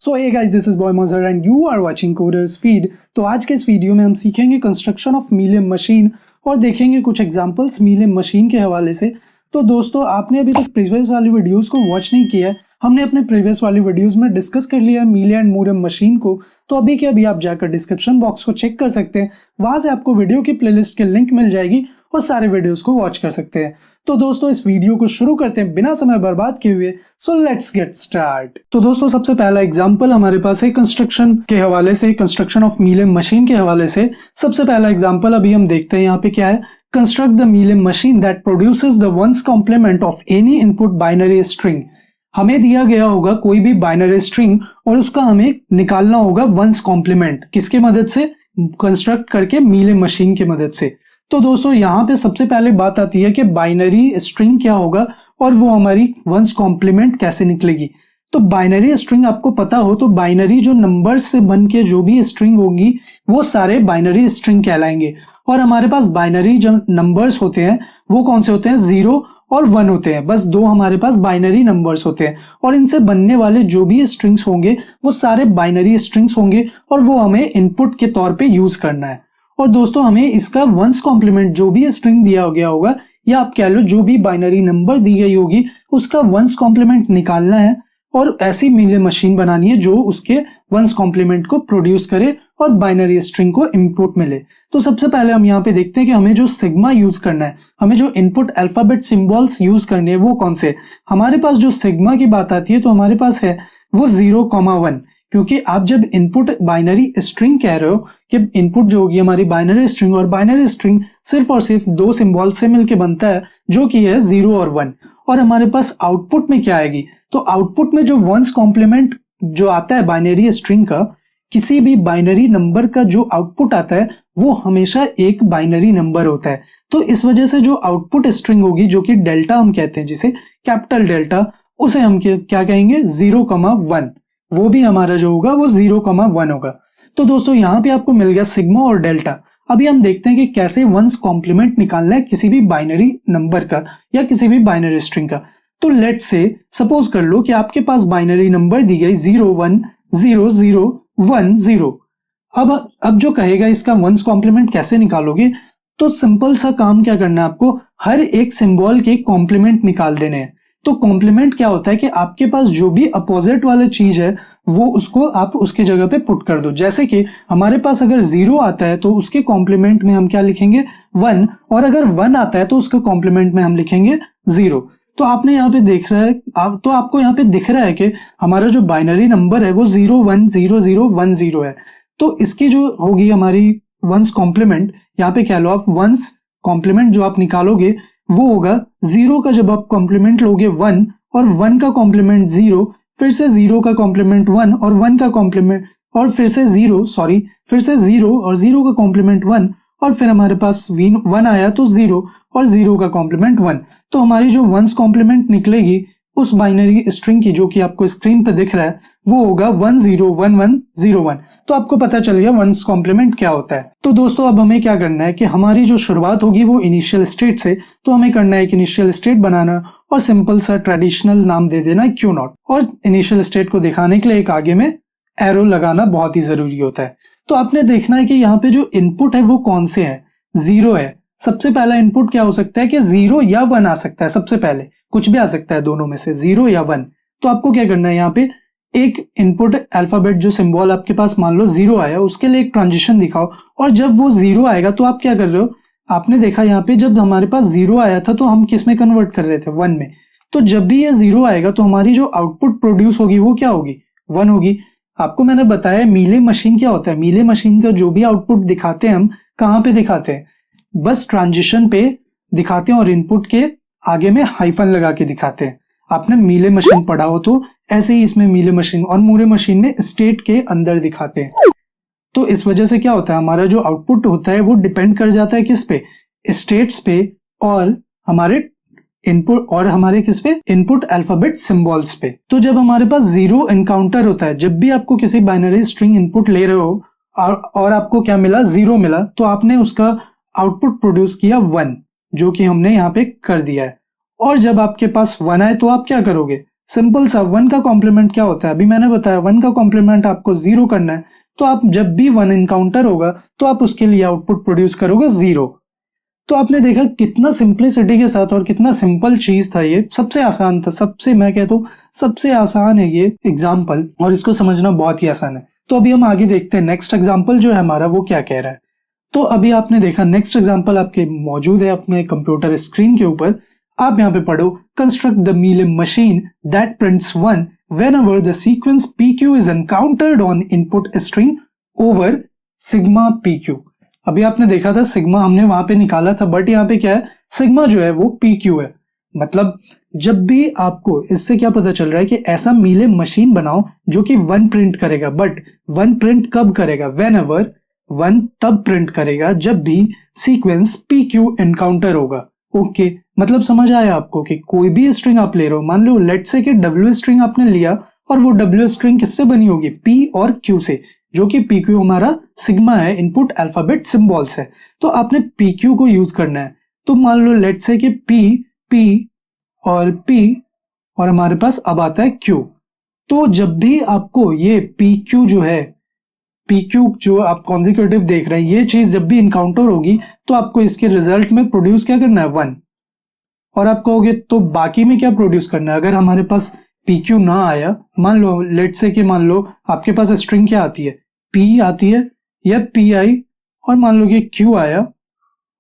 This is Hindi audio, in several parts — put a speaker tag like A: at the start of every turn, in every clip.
A: So hey guys, this is boy Mazhar and you are watching Coders Feed. तो आज के इस वीडियो में हम सीखेंगे कंस्ट्रक्शन ऑफ मीलियम मशीन और देखेंगे कुछ एग्जांपल्स मीलियम मशीन के हवाले से। तो दोस्तों, आपने अभी तक प्रीवियस वाली वीडियोस को वॉच नहीं किया है, हमने अपने प्रीवियस वाली वीडियोस में डिस्कस कर लिया है मीली एंड मूरम मशीन को। तो अभी के अभी आप जाकर डिस्क्रिप्शन बॉक्स को चेक कर सकते हैं, वहां से आपको वीडियो की प्लेलिस्ट के लिंक मिल जाएगी और सारे वीडियोस को वॉच कर सकते हैं। तो दोस्तों, इस वीडियो को शुरू करते हैं बिना समय बर्बाद किए हुए। So let's get start. तो दोस्तों, सबसे पहला एग्जांपल हमारे पास है कंस्ट्रक्शन के हवाले से, कंस्ट्रक्शन ऑफ मीलियम मशीन के हवाले से। सबसे पहला एग्जांपल अभी हम देखते हैं यहाँ पे क्या है। Construct the मीलियम machine that produces the one's complement of any input binary string. हमें दिया गया होगा कोई भी बाइनरी स्ट्रिंग और उसका हमें निकालना होगा वंस कॉम्प्लीमेंट। किसके मदद से? कंस्ट्रक्ट करके मीलियम मशीन की मदद से। तो दोस्तों, यहाँ पे सबसे पहले बात आती है कि बाइनरी स्ट्रिंग क्या होगा और वो हमारी वंस कॉम्प्लीमेंट कैसे निकलेगी। तो बाइनरी स्ट्रिंग आपको पता हो तो बाइनरी जो नंबर्स से बन के जो भी स्ट्रिंग होगी वो सारे बाइनरी स्ट्रिंग कहलाएंगे। और हमारे पास बाइनरी जो नंबर्स होते हैं वो कौन से होते हैं? 0 और 1 होते हैं। बस दो हमारे पास बाइनरी नंबर्स होते हैं और इनसे बनने वाले जो भी स्ट्रिंग्स होंगे वो सारे बाइनरी स्ट्रिंग्स होंगे और वो हमें इनपुट के तौर पे यूज करना है। और दोस्तों, हमें इसका वंस कॉम्प्लीमेंट जो भी स्ट्रिंग दिया गया होगा या आप कह लो जो भी बाइनरी नंबर दी गई होगी उसका वंस कॉम्प्लीमेंट निकालना है और ऐसी मीलियम मशीन बनानी है जो उसके वंस कॉम्प्लीमेंट को प्रोड्यूस करे और बाइनरी स्ट्रिंग को इनपुट मिले। तो सबसे पहले हम यहाँ पे देखते हैं कि हमें जो सिग्मा यूज करना है, हमें जो इनपुट अल्फाबेट सिंबल्स यूज करने हैं वो कौन से। हमारे पास जो सिग्मा की बात आती है तो हमारे पास है वो 0,1, क्योंकि आप जब इनपुट बाइनरी स्ट्रिंग कह रहे हो कि इनपुट जो होगी हमारी बाइनरी स्ट्रिंग, और बाइनरी स्ट्रिंग सिर्फ और सिर्फ दो सिंबल से मिलकर बनता है जो कि है 0 और 1। और हमारे पास आउटपुट में क्या आएगी? तो आउटपुट में जो वंस कॉम्प्लीमेंट जो आता है बाइनरी स्ट्रिंग का, किसी भी बाइनरी नंबर का जो आउटपुट आता है वो हमेशा एक बाइनरी नंबर होता है। तो इस वजह से जो आउटपुट स्ट्रिंग होगी जो कि डेल्टा हम कहते हैं, जिसे कैपिटल डेल्टा, उसे हम क्या कहेंगे? 0,1। वो भी हमारा जो होगा वो 0,1 होगा। तो दोस्तों, यहाँ पे आपको मिल गया सिग्मा और डेल्टा। अभी हम देखते हैं कि कैसे वंस कॉम्प्लीमेंट निकालना है किसी भी बाइनरी नंबर का या किसी भी बाइनरी स्ट्रिंग का। तो लेट से सपोज कर लो कि आपके पास बाइनरी नंबर दी गई 0,1,0,0,1,0। अब जो कहेगा इसका वंस कॉम्प्लीमेंट कैसे निकालोगे, तो सिंपल सा काम क्या करना है आपको, हर एक सिंबल के कॉम्प्लीमेंट निकाल देने हैं। तो कॉम्प्लीमेंट क्या होता है कि आपके पास जो भी अपोजिट वाला चीज है वो उसको आप उसके जगह पे पुट कर दो। जैसे कि हमारे पास अगर 0 आता है तो उसके कॉम्प्लीमेंट में हम क्या लिखेंगे? 1। और अगर 1 आता है तो उसके कॉम्प्लीमेंट में हम लिखेंगे 0। तो आपने यहाँ पे देख रहा है, तो आपको यहाँ पे दिख रहा है कि हमारा जो बाइनरी नंबर है वो 0,1,0,0,1,0 है। तो इसकी जो होगी हमारी वंस कॉम्प्लीमेंट, यहाँ पे कह लो आप वंस कॉम्प्लीमेंट जो आप निकालोगे वो होगा 0 का जब आप कॉम्प्लीमेंट लोगे 1 और 1 का कॉम्प्लीमेंट 0, फिर से 0 का कॉम्प्लीमेंट 1 और 1 का कॉम्प्लीमेंट, और फिर से 0 और 0 का कॉम्प्लीमेंट 1, और फिर हमारे पास 1 आया तो 0 और 0 का कॉम्प्लीमेंट 1। तो हमारी जो वंस कॉम्प्लीमेंट निकलेगी उस बाइनरी स्ट्रिंग की जो कि आपको स्क्रीन पे दिख रहा है वो होगा 101101। तो आपको पता चल गया वंस कॉम्प्लीमेंट क्या होता है। तो दोस्तों, अब हमें क्या करना है कि हमारी जो शुरुआत होगी वो इनिशियल स्टेट से, तो हमें करना है एक इनिशियल स्टेट बनाना और सिंपल सा ट्रेडिशनल नाम दे देना Q0। और इनिशियल स्टेट को दिखाने के लिए एक आगे में एरो लगाना बहुत ही जरूरी होता है। तो आपने देखना है कि यहाँ पे जो इनपुट है वो कौन से है? 0 है। सबसे पहला इनपुट क्या हो सकता है कि 0 या 1 आ सकता है। सबसे पहले कुछ भी आ सकता है दोनों में से, 0 या 1। तो आपको क्या करना है, यहाँ पे एक इनपुट अल्फाबेट जो सिंबल आपके पास मान लो 0 आया, उसके लिए एक ट्रांजिशन दिखाओ। और जब वो 0 आएगा तो आप क्या कर रहे हो, आपने देखा यहाँ पे जब हमारे पास 0 आया था तो हम किस में कन्वर्ट कर रहे थे? 1 में। तो जब भी ये 0 आएगा तो हमारी जो आउटपुट प्रोड्यूस होगी वो क्या होगी? 1 होगी। आपको मैंने बताया मीले मशीन क्या होता है। मीले मशीन का जो भी आउटपुट दिखाते हैं हम कहाँ पे दिखाते हैं? बस ट्रांजिशन पे दिखाते हैं और इनपुट के आगे में हाइफन लगा के दिखाते हैं। आपने मीले मशीन पढ़ा हो तो ऐसे ही इसमें मीले मशीन और मूरे मशीन में स्टेट के अंदर दिखाते हैं। तो इस वजह से क्या होता है, हमारा जो आउटपुट होता है वो डिपेंड कर जाता है किस पे? स्टेट्स पे और हमारे इनपुट, और हमारे किस पे? इनपुट अल्फाबेट सिंबल्स पे। तो जब हमारे पास 0 एनकाउंटर होता है, जब भी आपको किसी बाइनरी स्ट्रिंग इनपुट ले रहे हो और आपको क्या मिला? 0 मिला, तो आपने उसका आउटपुट प्रोड्यूस किया 1, जो कि हमने यहाँ पे कर दिया है। और जब आपके पास 1 आए तो आप क्या करोगे? सिंपल सा 1 का कॉम्प्लीमेंट क्या होता है, अभी मैंने बताया 1 का कॉम्प्लीमेंट आपको 0 करना है, तो आप जब भी 1 इनकाउंटर होगा तो आप उसके लिए आउटपुट प्रोड्यूस करोगे 0। तो आपने देखा कितना सिंप्लिसिटी के साथ और कितना सिंपल चीज था ये, सबसे आसान था, सबसे मैं कहता हूँ सबसे आसान है ये एग्जाम्पल, और इसको समझना बहुत ही आसान है। तो अभी हम आगे देखते हैं नेक्स्ट एग्जाम्पल जो है हमारा वो क्या कह रहा है। तो अभी आपने देखा नेक्स्ट एग्जाम्पल आपके मौजूद है अपने कंप्यूटर स्क्रीन के ऊपर। आप यहाँ पे पढ़ो, construct the मीलियम machine that prints 1 whenever the sequence PQ is encountered on input string over sigma PQ। अभी आपने देखा था सिग्मा हमने वहां पे निकाला था, बट यहाँ पे क्या है, सिग्मा जो है वो PQ है। मतलब जब भी आपको इससे क्या पता चल रहा है कि ऐसा मीलियम मशीन बनाओ जो कि 1 प्रिंट करेगा, बट 1 प्रिंट कब करेगा, whenever 1 तब प्रिंट करेगा जब भी सीक्वेंस PQ एनकाउंटर होगा। ओके मतलब समझ आया आपको कि कोई भी स्ट्रिंग आप ले रहे हो, मान लो लेट से कि W स्ट्रिंग आपने लिया और वो W स्ट्रिंग किससे बनी होगी, P और Q से, जो कि PQ हमारा सिग्मा है, इनपुट अल्फाबेट सिंबल्स है। तो आपने PQ को यूज करना है। तो मान लो लेट से कि P और P और हमारे पास अब आता है Q। तो जब भी आपको ये PQ जो है, PQ जो आप कॉन्जिक्यूटिव देख रहे हैं, ये चीज जब भी इनकाउंटर होगी तो आपको इसके रिजल्ट में प्रोड्यूस क्या करना है, 1। और आप कहोगे तो बाकी में क्या प्रोड्यूस करना है, अगर हमारे पास PQ ना आया, मान लो लेट से कि मान लो आपके पास स्ट्रिंग क्या आती है, P आती है या PI, और मान लो कि Q आया,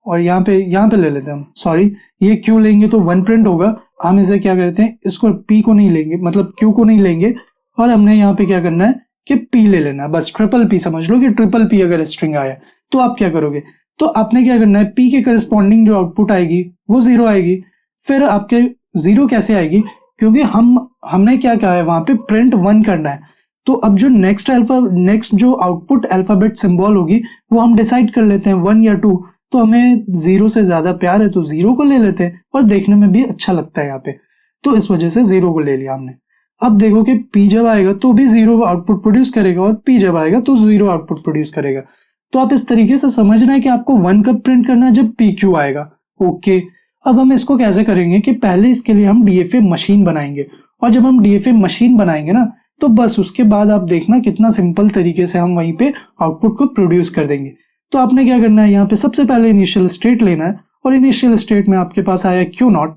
A: और यहाँ पे ले लेते हैं हम, सॉरी ये Q लेंगे तो 1 प्रिंट होगा। हम इसे क्या करते हैं, इसको P को नहीं लेंगे, मतलब Q को नहीं लेंगे, और हमने यहाँ पे क्या करना है कि P ले लेना है, बस ट्रिपल P समझ लो कि ट्रिपल P अगर स्ट्रिंग आया तो आप क्या करोगे, तो आपने क्या करना है, P के करस्पॉन्डिंग जो आउटपुट आएगी वो 0 आएगी। फिर आपके 0 कैसे आएगी, क्योंकि हमने क्या कहा है वहां पे प्रिंट 1 करना है। तो अब जो नेक्स्ट जो आउटपुट अल्फाबेट सिंबल होगी वो हम डिसाइड कर लेते हैं 1 या 2। तो हमें 0 से ज्यादा प्यार है तो 0 को ले लेते हैं, और देखने में भी अच्छा लगता है यहाँ पे, तो इस वजह से 0 को ले लिया हमने। अब देखो कि P जब आएगा तो भी 0 आउटपुट प्रोड्यूस करेगा, और P जब आएगा तो 0 आउटपुट प्रोड्यूस करेगा। तो आप इस तरीके से समझना है कि आपको 1 कब प्रिंट करना है, जब PQ आएगा। ओके अब हम इसको कैसे करेंगे कि पहले इसके लिए हम DFA मशीन बनाएंगे, और जब हम DFA मशीन बनाएंगे ना तो बस उसके बाद आप देखना कितना सिंपल तरीके से हम वहीं पे आउटपुट को प्रोड्यूस कर देंगे। तो आपने क्या करना है, यहाँ पे सबसे पहले इनिशियल स्टेट लेना है, और इनिशियल स्टेट में आपके पास आया Q0,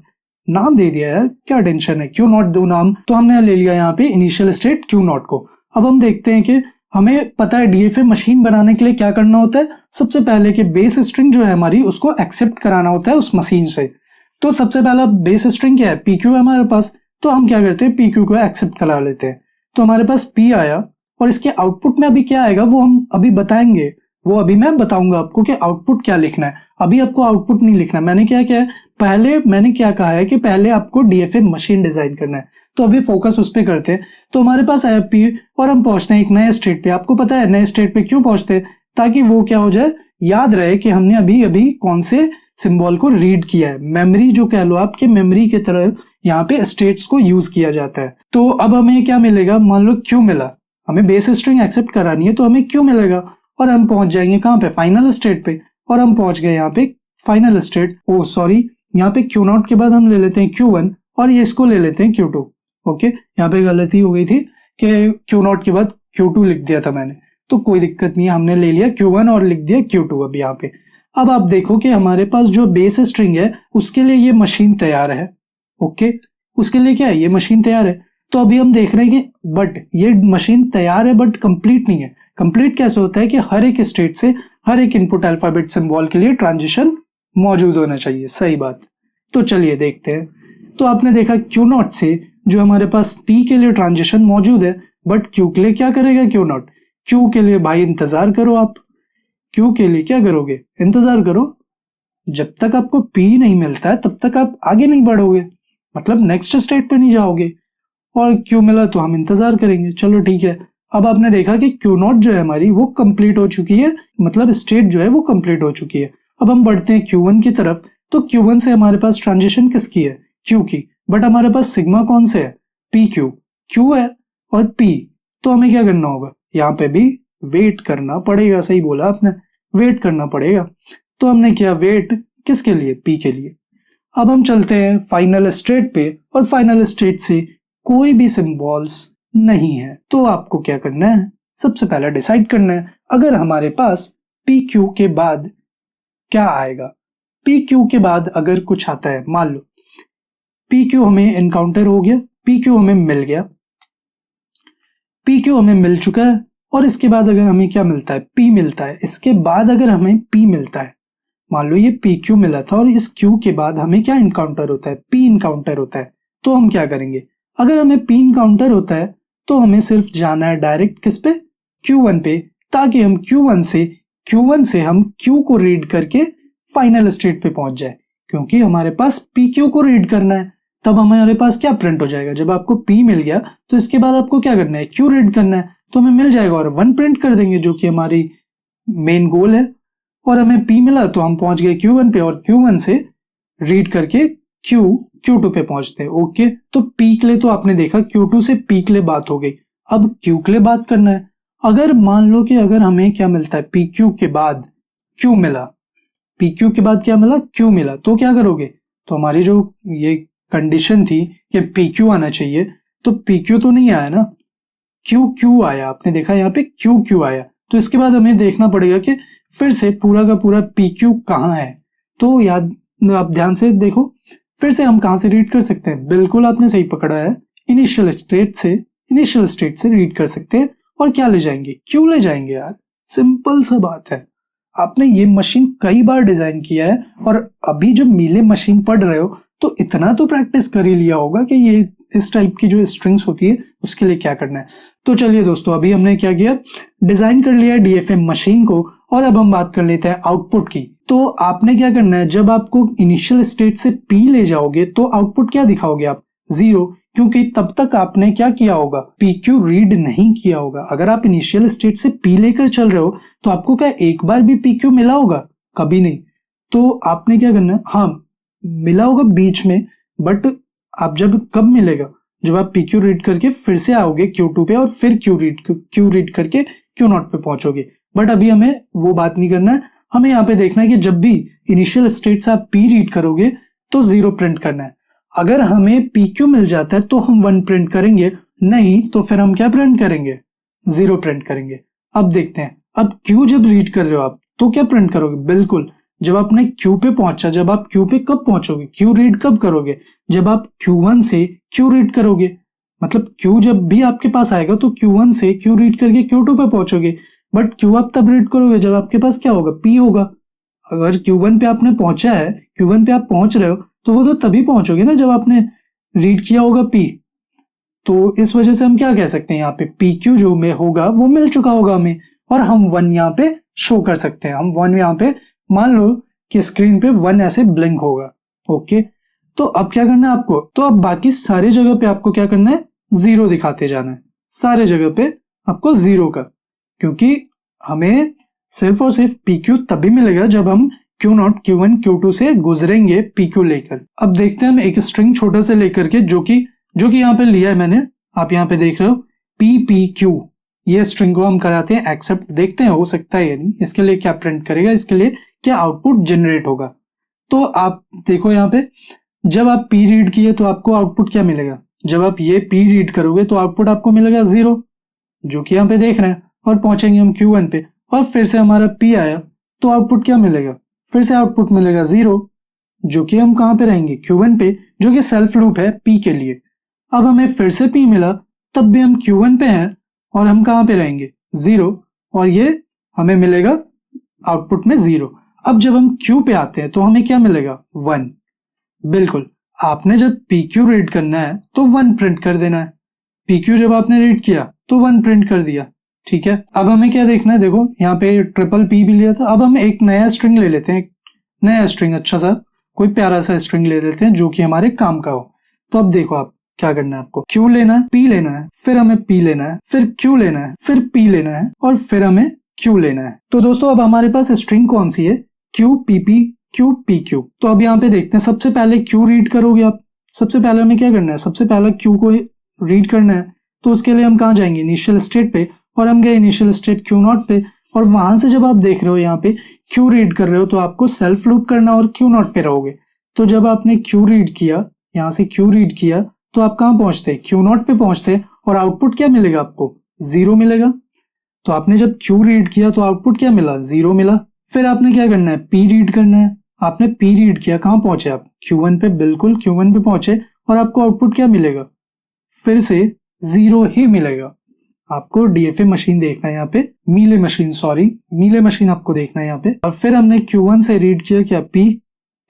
A: नाम दे दिया यार, क्या टेंशन है, Q0 दो नाम, तो हमने ले लिया यहाँ पे इनिशियल स्टेट Q0 को। अब हम देखते हैं कि हमें पता है DFA मशीन बनाने के लिए क्या करना होता है, सबसे पहले कि बेस स्ट्रिंग जो है हमारी उसको एक्सेप्ट कराना होता है उस मशीन से। तो सबसे पहला बेस स्ट्रिंग क्या है, PQ है हमारे पास, तो हम क्या करते हैं PQ को एक्सेप्ट करा लेते हैं। तो हमारे पास P आया, और इसके आउटपुट में अभी क्या आएगा वो हम अभी बताएंगे, वो अभी मैं बताऊंगा आपको कि आउटपुट क्या लिखना है। अभी आपको आउटपुट नहीं लिखना, मैंने क्या किया है, पहले मैंने क्या कहा है कि पहले आपको DFA मशीन डिजाइन करना है, तो अभी फोकस उस पर करते हैं। तो हमारे पास आया P, और हम पहुंचते हैं एक नए स्टेट पे। आपको पता है नए स्टेट पे क्यों पहुंचते हैं, ताकि वो क्या हो जाए, याद रहे कि हमने अभी अभी कौन से सिंबल को रीड किया है। मेमोरी जो कह लो आपके मेमोरी की तरह यहाँ पे स्टेट्स को यूज किया जाता है। तो अब हमें क्या मिलेगा, मान लो Q मिला, हमें बेस स्ट्रिंग एक्सेप्ट करानी है तो हमें Q मिलेगा, और हम पहुंच जाएंगे कहाँ पे, फाइनल स्टेट पे, और हम पहुंच गए यहाँ पे फाइनल स्टेट। ओ सॉरी, यहाँ पे Q0 के बाद हम ले लेते हैं Q1, और ये इसको ले लेते हैं Q2। ओके यहाँ पे गलती हो गई थी कि Q0 के बाद Q2 लिख दिया था मैंने, तो कोई दिक्कत नहीं है, हमने ले लिया Q1 और लिख दिया Q2 अब यहाँ पे। अब आप देखो कि हमारे पास जो बेस स्ट्रिंग है उसके लिए ये मशीन तैयार है। ओके उसके लिए क्या है, ये मशीन तैयार है। तो अभी हम देख रहे हैं कि बट ये मशीन तैयार है बट कंप्लीट नहीं है। कंप्लीट कैसे होता है कि हर एक स्टेट से हर एक इनपुट अल्फाबेट सिंबल के लिए ट्रांजिशन मौजूद होना चाहिए, सही बात। तो चलिए देखते हैं। तो आपने देखा Q0 से जो हमारे पास P के लिए ट्रांजिशन मौजूद है, बट Q के लिए क्या करेगा Q0, Q के लिए भाई इंतजार करो आप, Q के लिए क्या करोगे, इंतजार करो, जब तक आपको P नहीं मिलता है तब तक आप आगे नहीं बढ़ोगे, मतलब नेक्स्ट स्टेट पे नहीं जाओगे। और Q मिला तो हम इंतजार करेंगे, चलो ठीक है। अब आपने देखा कि Q0 जो है हमारी वो कंप्लीट हो चुकी है, मतलब स्टेट जो है वो कंप्लीट हो चुकी है। अब हम बढ़ते हैं Q1 की तरफ। तो Q1 से हमारे पास ट्रांजिशन किसकी है, Q की, बट हमारे पास सिग्मा कौन से है, PQ, Q है और P। तो हमें क्या करना होगा, यहाँ पे भी वेट करना पड़ेगा, सही बोला आपने, वेट करना पड़ेगा। तो हमने किया वेट किसके लिए, P के लिए। अब हम चलते हैं फाइनल स्टेट पे, और फाइनल स्टेट से कोई भी सिंबल्स नहीं है। तो आपको क्या करना है, सबसे पहले डिसाइड करना है अगर हमारे पास पी क्यू के बाद क्या आएगा। पी क्यू के बाद अगर कुछ आता है, मान लो पी क्यू हमें एनकाउंटर हो गया, पी क्यू हमें मिल गया, पी क्यू हमें मिल चुका है, और इसके बाद अगर हमें क्या मिलता है, पी मिलता है। इसके बाद अगर हमें पी मिलता है, मान लो ये पी क्यू मिला था और इस क्यू के बाद हमें क्या इनकाउंटर होता है, पी इनकाउंटर होता है। तो हम क्या करेंगे, अगर हमें पी इनकाउंटर होता है तो हमें सिर्फ जाना है डायरेक्ट किस पे, Q1 पे, ताकि हम Q1 से हम Q को रीड करके फाइनल स्टेट पे पहुंच जाए। क्योंकि हमारे पास PQ को रीड करना है, तब हमारे पास क्या प्रिंट हो जाएगा, जब आपको P मिल गया तो इसके बाद आपको क्या करना है, Q रीड करना है, तो हमें मिल जाएगा और 1 प्रिंट कर देंगे, जो कि हमारी मेन गोल है। और हमें P मिला तो हम पहुंच गए Q1 पे, और Q1 से रीड करके Q2 पे पहुंचते हैं। ओके, तो P के लिए तो आपने देखा Q2 से P के लिए बात हो गई। अब Q के लिए बात करना है। अगर मान लो कि अगर हमें क्या मिलता है, PQ के बाद Q मिला, PQ के बाद क्या मिला, Q मिला, तो क्या करोगे, तो हमारी जो ये कंडीशन थी कि PQ आना चाहिए, तो PQ तो नहीं आया ना, QQ आया। आपने देखा यहाँ पे QQ आया, तो इसके बाद हमें देखना पड़ेगा कि फिर से पूरा का पूरा PQ कहाँ है। तो याद, आप ध्यान से देखो, फिर से हम कहाँ से रीड कर सकते हैं, बिल्कुल आपने सही पकड़ा है, इनिशियल स्टेट से रीड कर सकते हैं। और क्या ले जाएंगे, Q ले जाएंगे यार, सिंपल सा बात है। आपने ये मशीन कई बार डिजाइन किया है, और अभी जब मीले मशीन पढ़ रहे हो तो इतना तो प्रैक्टिस कर ही लिया होगा कि ये इस टाइप की जो स्ट्रिंग्स होती है उसके लिए क्या करना है। तो चलिए दोस्तों, अभी हमने क्या किया, डिजाइन कर लिया DFM मशीन को, और अब हम बात कर लेते हैं आउटपुट की। तो आपने क्या करना है, जब आपको इनिशियल स्टेट से P ले जाओगे तो आउटपुट क्या दिखाओगे आप, 0, क्योंकि तब तक आपने क्या किया होगा, PQ रीड नहीं किया होगा। अगर आप इनिशियल स्टेट से P लेकर चल रहे हो तो आपको क्या एक बार भी PQ मिला होगा, कभी नहीं। तो आपने क्या करना है, हाँ मिला होगा बीच में, बट आप जब कब मिलेगा, जब आप PQ रीड करके फिर से आओगे Q2 पे, और फिर Q रीड करके Q0 पे पहुंचोगे। बट अभी हमें वो बात नहीं करना है, हमें यहाँ पे देखना है कि जब भी इनिशियल स्टेट से आप P रीड करोगे तो 0 प्रिंट करना है। अगर हमें PQ मिल जाता है तो हम 1 प्रिंट करेंगे, नहीं तो फिर हम क्या प्रिंट करेंगे, 0 प्रिंट करेंगे। अब देखते हैं, अब Q जब रीड कर रहे हो आप तो क्या प्रिंट करोगे, बिल्कुल जब आपने Q पे पहुंचा, जब आप Q पे कब पहुंचोगे, Q रीड कब करोगे, जब आप Q1 से Q रीड करोगे। मतलब Q जब भी आपके पास आएगा तो Q1 से Q रीड करके Q2 पे पहुंचोगे, बट Q आप तब रीड करोगे जब आपके पास क्या होगा, P होगा। अगर Q1 पे आपने पहुंचा है, Q1 पे आप पहुंच रहे हो, तो वो तो तभी पहुंचोगे ना जब आपने रीड किया होगा P। तो इस वजह से हम क्या कह सकते हैं, यहाँ पे PQ जो में होगा वो मिल चुका होगा हमें, और हम 1 यहाँ पे शो कर सकते हैं। हम 1 यहाँ पे, मान लो कि स्क्रीन पे 1 ऐसे ब्लिंक होगा। ओके, तो अब क्या करना है आपको, तो अब बाकी सारी जगह पे आपको क्या करना है, 0 दिखाते जाना है, सारे जगह पे आपको 0 का, क्योंकि हमें सिर्फ और सिर्फ PQ तभी मिलेगा जब हम Q0, Q1, Q2 से गुजरेंगे PQ लेकर। अब देखते हैं हम एक स्ट्रिंग छोटा से लेकर के, जो कि यहाँ पे लिया है मैंने, आप यहाँ पे देख रहे हो PPQ, ये स्ट्रिंग को हम कराते हैं एक्सेप्ट, देखते हैं हो सकता है या नहीं, इसके लिए क्या प्रिंट करेगा, इसके लिए क्या आउटपुट जनरेट होगा। तो आप देखो यहाँ पे, जब आप P रीड किए तो आपको आउटपुट क्या मिलेगा, जब आप ये P रीड करोगे तो आउटपुट आपको मिलेगा 0, जो कि यहाँ पे देख रहे हैं। और पहुंचेंगे हम Q1 पे, और फिर से हमारा P आया तो आउटपुट क्या मिलेगा, फिर से आउटपुट मिलेगा 0, जो कि हम कहाँ पे रहेंगे, Q1 पे, जो कि सेल्फ लूप है P के लिए। अब हमें फिर से P मिला, तब भी हम Q1 पे हैं, और हम कहाँ पे रहेंगे, 0, और ये हमें मिलेगा आउटपुट में 0। अब जब हम Q पे आते हैं तो हमें क्या मिलेगा, 1। बिल्कुल, आपने जब PQ रीड करना है तो 1 प्रिंट कर देना है, PQ जब आपने रीड किया तो 1 प्रिंट कर दिया। ठीक है, अब हमें क्या देखना है, देखो यहाँ पे ट्रिपल P भी लिया था। अब हम एक नया स्ट्रिंग ले लेते हैं, नया स्ट्रिंग, अच्छा सा कोई प्यारा सा स्ट्रिंग ले लेते हैं जो कि हमारे काम का हो। तो अब देखो आप क्या करना है, आपको Q लेना है, P लेना है, फिर हमें P लेना है, फिर Q लेना है, फिर P लेना है, और फिर हमें Q लेना है। तो दोस्तों अब हमारे पास स्ट्रिंग कौन सी है, Q PP Q PQ। तो अब यहाँ पे देखते हैं, सबसे पहले Q रीड करोगे आप, सबसे पहले हमें क्या करना है, सबसे पहले Q को रीड करना है। तो उसके लिए हम कहाँ जाएंगे, इनिशियल स्टेट पे, और हम गए इनिशियल स्टेट Q0 पे, और वहां से जब आप देख रहे हो यहाँ पे Q रीड कर रहे हो तो आपको सेल्फ लूप करना और Q0 पे रहोगे। तो जब आपने Q रीड किया, यहाँ से Q रीड किया, तो आप कहाँ पहुंचते, Q0 पे पहुंचते और आउटपुट क्या मिलेगा आपको, 0 मिलेगा। तो आपने जब Q रीड किया तो आउटपुट क्या मिला, 0 मिला। फिर आपने क्या करना है, P रीड करना है। आपने P रीड किया, कहाँ पहुंचे आप, Q1 पे, बिल्कुल Q1 पे पहुंचे और आपको आउटपुट क्या मिलेगा, फिर से 0 ही मिलेगा। आपको डीएफए मशीन देखना है यहाँ पे, मीले मशीन आपको देखना है यहाँ पे। और फिर हमने Q1 से रीड किया क्या, P,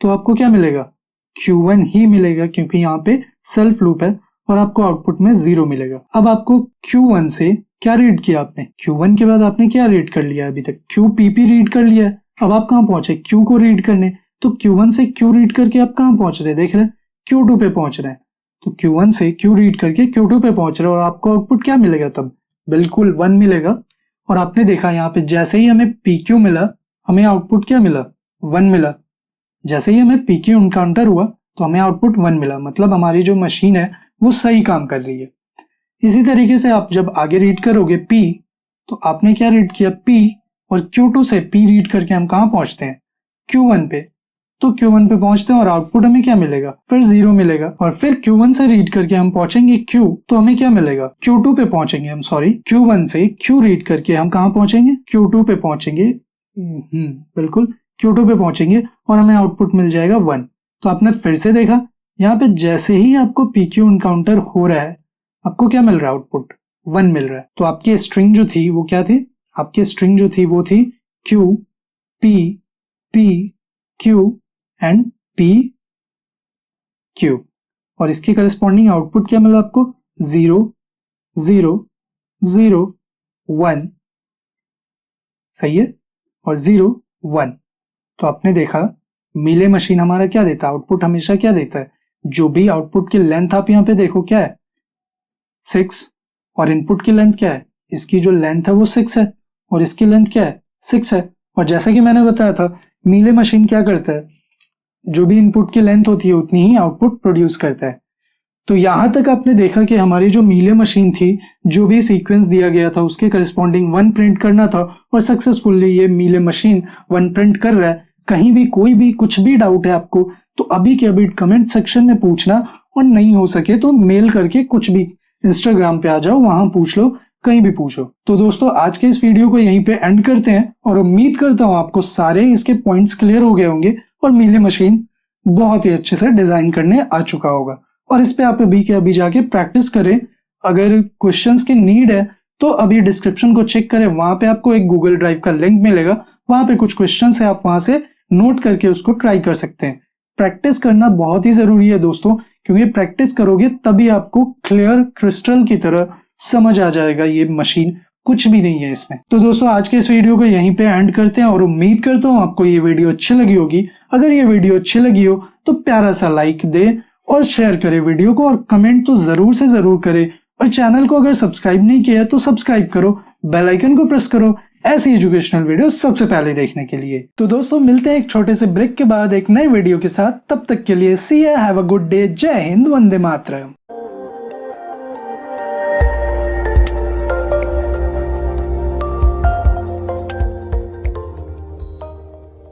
A: तो आपको क्या मिलेगा, Q1 ही मिलेगा, क्योंकि यहाँ पे सेल्फ लूप है और आपको आउटपुट में 0 मिलेगा। अब आपको Q1 से क्या रीड किया आपने, Q1 के बाद आपने क्या रीड कर लिया, अभी तक QPP रीड कर लिया है। अब आप कहाँ पहुंचे, Q को रीड करने। तो Q1 से Q रीड करके आप कहाँ पहुंच रहे हैं, देख रहे हैं Q2 पे पहुंच रहे हैं। तो Q1 से Q रीड करके Q2 पे पहुंच रहे हैं और आपको आउटपुट क्या मिलेगा तब, बिल्कुल 1 मिलेगा। और आपने देखा यहाँ पे जैसे ही हमें PQ मिला, हमें आउटपुट क्या मिला, 1 मिला। जैसे ही हमें PQ इनकाउंटर हुआ तो हमें आउटपुट 1 मिला, मतलब हमारी जो मशीन है वो सही काम कर रही है। इसी तरीके से आप जब आगे रीड करोगे P, तो आपने क्या रीड किया, P, और Q2 से P रीड करके हम कहाँ पहुंचते हैं, Q1 पे। तो Q1 पे पहुंचते हैं और आउटपुट हमें क्या मिलेगा, फिर 0 मिलेगा। और फिर Q1 से रीड करके हम पहुंचेंगे Q, तो हमें क्या मिलेगा, Q2 पे पहुंचेंगे हम, सॉरी, Q1 से Q रीड करके हम कहाँ पहुंचेंगे, Q2 पे पहुंचेंगे, बिल्कुल Q2 पे पहुंचेंगे और हमें आउटपुट मिल जाएगा 1। तो आपने फिर से देखा यहाँ पे जैसे ही आपको PQ इनकाउंटर हो रहा है, आपको क्या मिल रहा है, आउटपुट 1 मिल रहा है। तो आपकी स्ट्रिंग जो थी वो क्या थी, आपकी स्ट्रिंग जो थी वो थी Q, P, P, Q and P, Q, और इसके करस्पॉन्डिंग आउटपुट क्या मिला आपको, 0, 0, 0, 1, सही है, और 0, 1। तो आपने देखा मीले मशीन हमारा क्या देता है, आउटपुट हमेशा क्या देता है, जो भी आउटपुट की लेंथ आप यहाँ पे देखो क्या है, 6, और इनपुट की लेंथ क्या है, इसकी जो लेंथ है वो 6 है और इसकी लेंथ क्या है, 6 है। और जैसा कि मैंने बताया था, मीले मशीन क्या करता है, जो भी इनपुट की लेंथ होती है उतनी ही आउटपुट प्रोड्यूस करता है। तो यहां तक आपने देखा कि हमारी जो मीले मशीन थी, जो भी सीक्वेंस दिया गया था उसके करस्पॉन्डिंग 1 प्रिंट करना था और सक्सेसफुली ये मीले मशीन 1 प्रिंट कर रहा है। कहीं भी कोई भी कुछ भी डाउट है आपको तो अभी के अभी कमेंट सेक्शन में पूछना, और नहीं हो सके तो मेल करके कुछ भी, इंस्टाग्राम पे आ जाओ, वहां पूछ लो, कहीं भी पूछो। तो दोस्तों आज के इस वीडियो को यहीं पे एंड करते हैं और उम्मीद करता हूं आपको सारे इसके पॉइंट्स क्लियर हो गए होंगे और मीले मशीन बहुत ही अच्छे से डिजाइन करने आ चुका होगा। और इस पे आप अभी के अभी जाके प्रैक्टिस करें। अगर क्वेश्चंस की नीड है तो अभी डिस्क्रिप्शन को चेक करें, वहां पे आपको एक गूगल ड्राइव का लिंक मिलेगा, वहां पे कुछ क्वेश्चंस है, आप वहां से नोट करके उसको ट्राई कर सकते हैं। प्रैक्टिस करना बहुत ही जरूरी है दोस्तों, क्योंकि प्रैक्टिस करोगे तभी आपको क्लियर क्रिस्टल की तरह समझ आ जाएगा ये मशीन, कुछ भी नहीं है इसमें। तो दोस्तों आज के इस वीडियो को यहीं पे एंड करते हैं और उम्मीद करता हूँ आपको ये वीडियो अच्छी लगी होगी। अगर ये वीडियो अच्छी लगी हो तो प्यारा सा लाइक दे और शेयर करे वीडियो को, और कमेंट तो जरूर से जरूर करे। और चैनल को अगर सब्सक्राइब नहीं किया है तो सब्सक्राइब करो, बेल आइकन को प्रेस करो ऐसी एजुकेशनल वीडियो सबसे पहले देखने के लिए। तो दोस्तों मिलते हैं एक छोटे से ब्रेक के बाद एक नए वीडियो के साथ, तब तक के लिए see you, have a good day, Jai Hind, Vande Mataram.